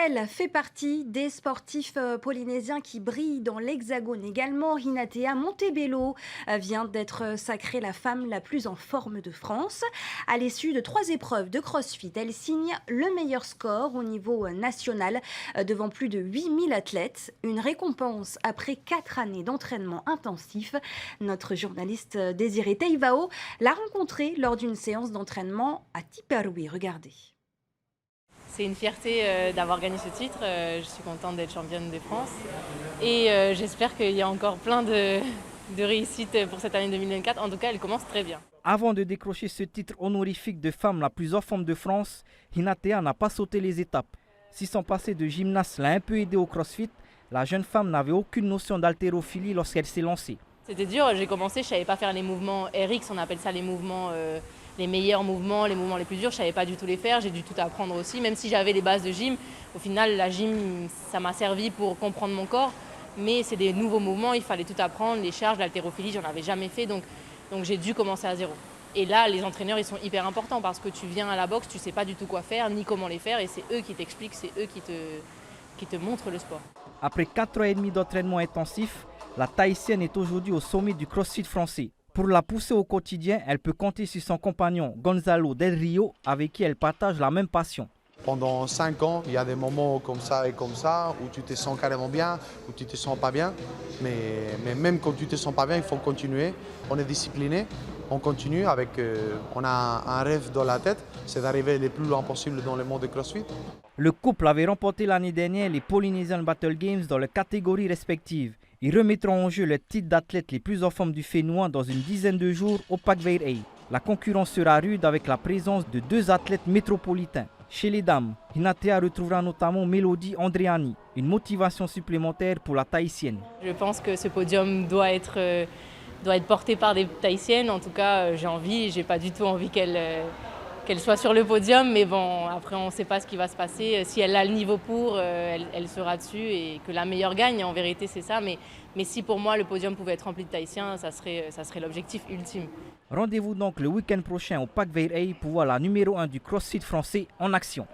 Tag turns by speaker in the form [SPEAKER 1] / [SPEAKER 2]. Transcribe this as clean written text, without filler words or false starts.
[SPEAKER 1] Elle fait partie des sportifs polynésiens qui brillent dans l'Hexagone également. Hinatea Montebello vient d'être sacrée la femme la plus en forme de France. À l'issue de 3 épreuves de CrossFit, elle signe le meilleur score au niveau national devant plus de 8000 athlètes. Une récompense après 4 années d'entraînement intensif. Notre journaliste Désiré Teivao l'a rencontrée lors d'une séance d'entraînement à Tiparoui. Regardez.
[SPEAKER 2] C'est une fierté d'avoir gagné ce titre. Je suis contente d'être championne de France. Et j'espère qu'il y a encore plein de réussites pour cette année 2024. En tout cas, elle commence très bien.
[SPEAKER 3] Avant de décrocher ce titre honorifique de femme la plus en forme de France, Hinatea n'a pas sauté les étapes. Si son passé de gymnaste l'a un peu aidé au CrossFit, la jeune femme n'avait aucune notion d'haltérophilie lorsqu'elle s'est lancée.
[SPEAKER 2] C'était dur, j'ai commencé, je ne savais pas faire les mouvements RX, on appelle ça les mouvements, les meilleurs mouvements, les mouvements les plus durs, je ne savais pas du tout les faire, j'ai dû tout apprendre aussi. Même si j'avais les bases de gym, au final la gym ça m'a servi pour comprendre mon corps, mais c'est des nouveaux mouvements, il fallait tout apprendre, les charges, l'haltérophilie, j'en avais jamais fait, donc j'ai dû commencer à zéro. Et là, les entraîneurs, ils sont hyper importants parce que tu viens à la boxe, tu ne sais pas du tout quoi faire, ni comment les faire, et c'est eux qui t'expliquent, c'est eux qui te montrent le sport.
[SPEAKER 3] Après 4 ans et demi d'entraînement intensif, la Tahitienne est aujourd'hui au sommet du CrossFit français. Pour la pousser au quotidien, elle peut compter sur son compagnon Gonzalo Del Rio, avec qui elle partage la même passion.
[SPEAKER 4] Pendant 5 ans, il y a des moments comme ça et comme ça, où tu te sens carrément bien, où tu te sens pas bien. Mais même quand tu te sens pas bien, il faut continuer. On est discipliné, on continue avec, on a un rêve dans la tête, c'est d'arriver le plus loin possible dans le monde de CrossFit.
[SPEAKER 3] Le couple avait remporté l'année dernière les Polynesian Battle Games dans leurs catégories respectives. Ils remettront en jeu le titre d'athlète les plus en forme du Fénois dans une dizaine de jours au Parc Veyre. La concurrence sera rude avec la présence de 2 athlètes métropolitains. Chez les dames, Hinatea retrouvera notamment Mélodie Andréani, une motivation supplémentaire pour la Tahitienne.
[SPEAKER 2] Je pense que ce podium doit être porté par des Tahitiennes. En tout cas, j'ai envie, j'ai pas du tout envie qu'elle soit sur le podium, mais bon, après on ne sait pas ce qui va se passer. Si elle a le niveau pour, elle sera dessus et que la meilleure gagne, en vérité c'est ça. Mais si pour moi le podium pouvait être rempli de Tahitiens, ça serait l'objectif ultime.
[SPEAKER 3] Rendez-vous donc le week-end prochain au Parc Veyre pour voir la numéro 1 du CrossFit français en action.